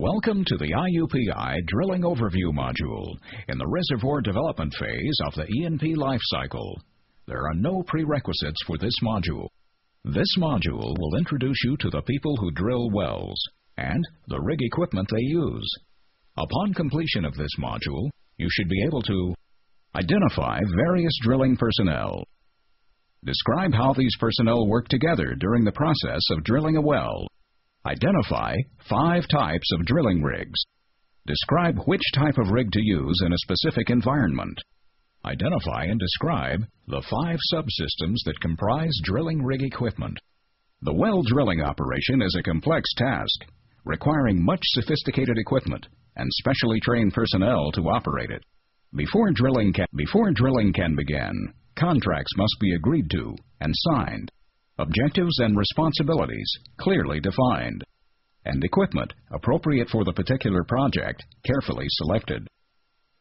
Welcome to the IUPI Drilling Overview Module in the reservoir development phase of the E&P life cycle. There are no prerequisites for this module. This module will introduce you to the people who drill wells and the rig equipment they use. Upon completion of this module, you should be able to identify various drilling personnel, describe how these personnel work together during the process of drilling a well, identify 5 types of drilling rigs, describe which type of rig to use in a specific environment, identify and describe the 5 subsystems that comprise drilling rig equipment. The well drilling operation is a complex task, requiring much sophisticated equipment and specially trained personnel to operate it. Before drilling can begin, contracts must be agreed to and signed, objectives and responsibilities clearly defined, and equipment appropriate for the particular project carefully selected.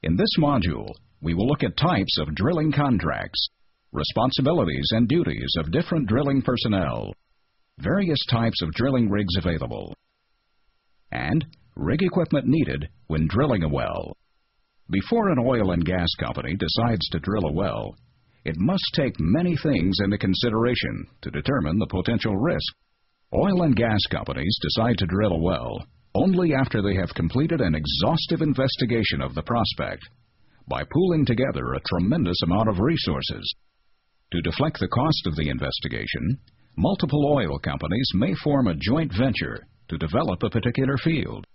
In this module, we will look at types of drilling contracts, responsibilities and duties of different drilling personnel, various types of drilling rigs available, and rig equipment needed when drilling a well. Before an oil and gas company decides to drill a well, it must take many things into consideration to determine the potential risk. Oil and gas companies decide to drill a well only after they have completed an exhaustive investigation of the prospect by pooling together a tremendous amount of resources. To deflect the cost of the investigation, multiple oil companies may form a joint venture to develop a particular field.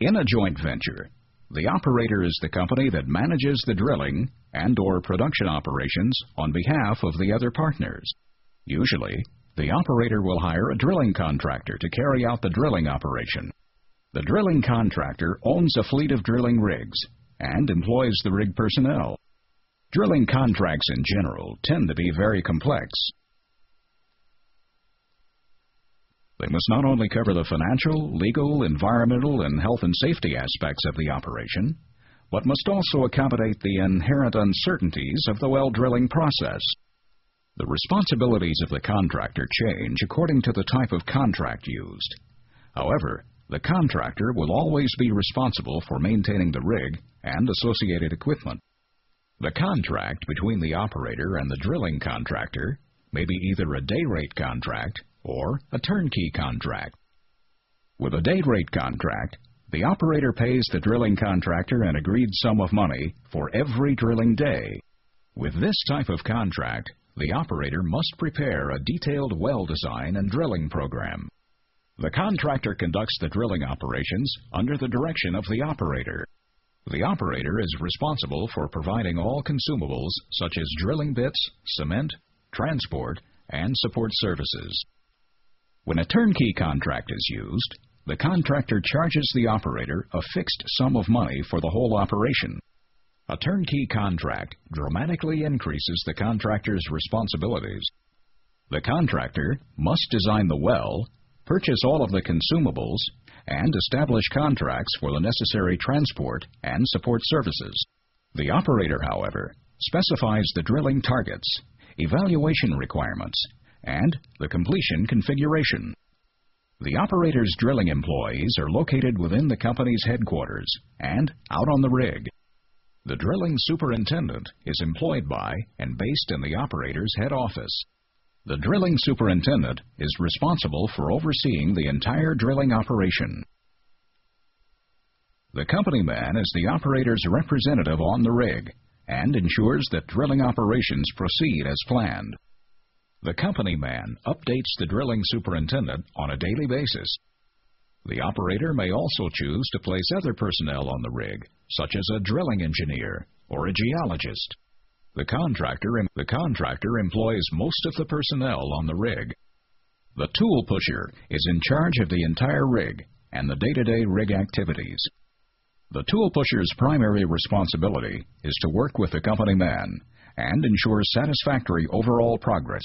In a joint venture, the operator is the company that manages the drilling and/or production operations on behalf of the other partners. Usually, the operator will hire a drilling contractor to carry out the drilling operation. The drilling contractor owns a fleet of drilling rigs and employs the rig personnel. Drilling contracts in general tend to be very complex. They must not only cover the financial, legal, environmental, and health and safety aspects of the operation, but must also accommodate the inherent uncertainties of the well drilling process. The responsibilities of the contractor change according to the type of contract used. However, the contractor will always be responsible for maintaining the rig and associated equipment. The contract between the operator and the drilling contractor may be either a day rate contract or a turnkey contract. With a day rate contract, the operator pays the drilling contractor an agreed sum of money for every drilling day. With this type of contract, the operator must prepare a detailed well design and drilling program. The contractor conducts the drilling operations under the direction of the operator. The operator is responsible for providing all consumables such as drilling bits, cement, transport, and support services. When a turnkey contract is used, the contractor charges the operator a fixed sum of money for the whole operation. A turnkey contract dramatically increases the contractor's responsibilities. The contractor must design the well, purchase all of the consumables, and establish contracts for the necessary transport and support services. The operator, however, specifies the drilling targets, evaluation requirements, and the completion configuration. The operator's drilling employees are located within the company's headquarters and out on the rig. The drilling superintendent is employed by and based in the operator's head office. The drilling superintendent is responsible for overseeing the entire drilling operation. The company man is the operator's representative on the rig and ensures that drilling operations proceed as planned. The company man updates the drilling superintendent on a daily basis. The operator may also choose to place other personnel on the rig, such as a drilling engineer or a geologist. The contractor employs most of the personnel on the rig. The tool pusher is in charge of the entire rig and the day-to-day rig activities. The tool pusher's primary responsibility is to work with the company man and ensure satisfactory overall progress.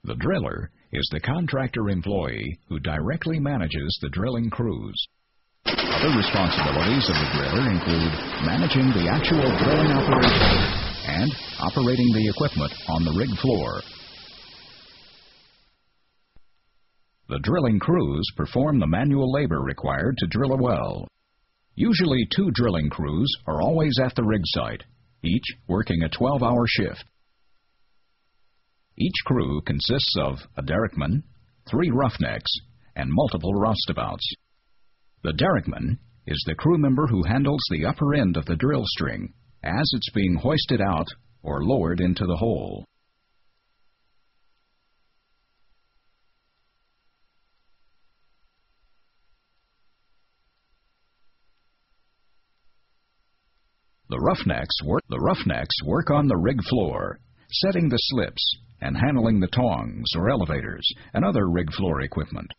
The driller is the contractor employee who directly manages the drilling crews. Other responsibilities of the driller include managing the actual drilling operation and operating the equipment on the rig floor. The drilling crews perform the manual labor required to drill a well. Usually 2 drilling crews are always at the rig site, each working a 12-hour shift. Each crew consists of a derrickman, 3 roughnecks, and multiple roustabouts. The derrickman is the crew member who handles the upper end of the drill string as it's being hoisted out or lowered into the hole. The roughnecks work on the rig floor, setting the slips and handling the tongs or elevators and other rig floor equipment.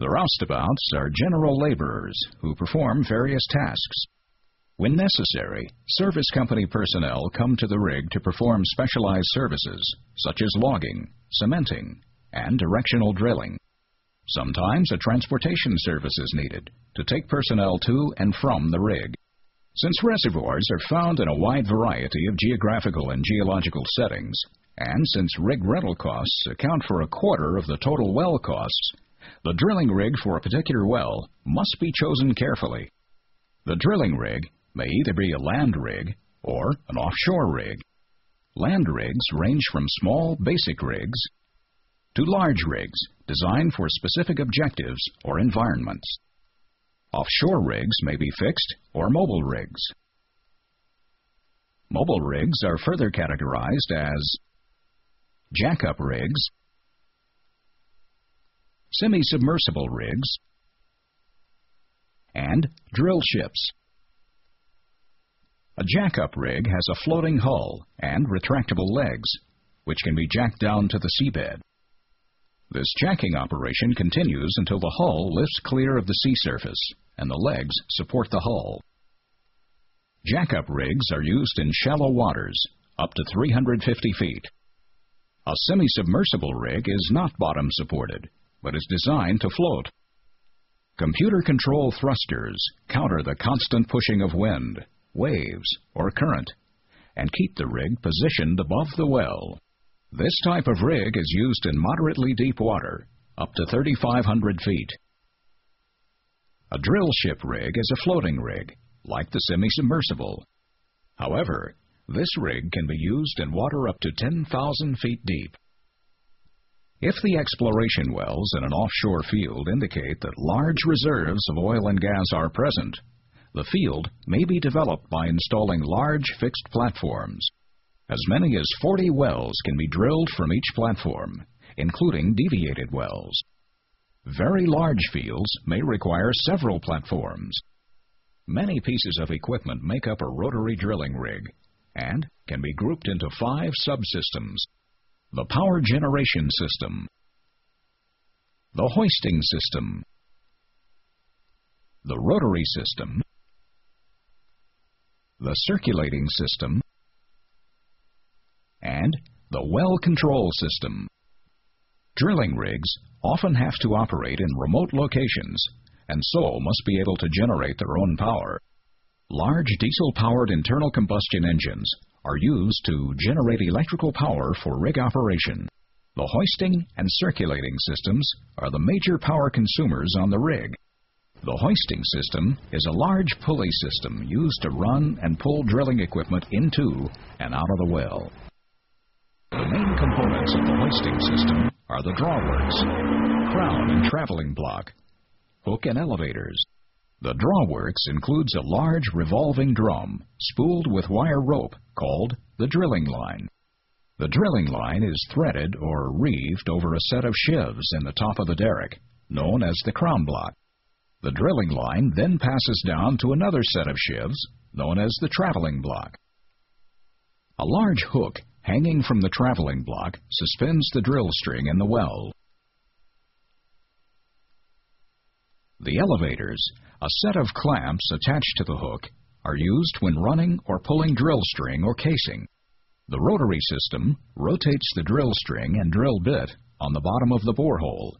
The roustabouts are general laborers who perform various tasks. When necessary, service company personnel come to the rig to perform specialized services, such as logging, cementing, and directional drilling. Sometimes a transportation service is needed to take personnel to and from the rig. Since reservoirs are found in a wide variety of geographical and geological settings, and since rig rental costs account for 1/4 of the total well costs, the drilling rig for a particular well must be chosen carefully. The drilling rig may either be a land rig or an offshore rig. Land rigs range from small basic rigs to large rigs designed for specific objectives or environments. Offshore rigs may be fixed or mobile rigs. Mobile rigs are further categorized as jackup rigs, semi-submersible rigs, and drill ships. A jackup rig has a floating hull and retractable legs, which can be jacked down to the seabed. This jacking operation continues until the hull lifts clear of the sea surface and the legs support the hull. Jackup rigs are used in shallow waters, up to 350 feet. A semi-submersible rig is not bottom supported, but is designed to float. Computer control thrusters counter the constant pushing of wind, waves, or current, and keep the rig positioned above the well. This type of rig is used in moderately deep water, up to 3,500 feet. A drill ship rig is a floating rig, like the semi-submersible. However, this rig can be used in water up to 10,000 feet deep. If the exploration wells in an offshore field indicate that large reserves of oil and gas are present, the field may be developed by installing large fixed platforms. As many as 40 wells can be drilled from each platform, including deviated wells. Very large fields may require several platforms. Many pieces of equipment make up a rotary drilling rig and can be grouped into 5 subsystems: the power generation system, the hoisting system, the rotary system, the circulating system, and the well control system. Drilling rigs often have to operate in remote locations and so must be able to generate their own power. Large diesel-powered internal combustion engines are used to generate electrical power for rig operation. The hoisting and circulating systems are the major power consumers on the rig. The hoisting system is a large pulley system used to run and pull drilling equipment into and out of the well. The main components of the hoisting system are the drawworks, crown and traveling block, hook and elevators. The drawworks includes a large revolving drum spooled with wire rope called the drilling line. The drilling line is threaded or reeved over a set of sheaves in the top of the derrick, known as the crown block. The drilling line then passes down to another set of sheaves, known as the traveling block. A large hook hanging from the traveling block suspends the drill string in the well. The elevators, a set of clamps attached to the hook, are used when running or pulling drill string or casing. The rotary system rotates the drill string and drill bit on the bottom of the borehole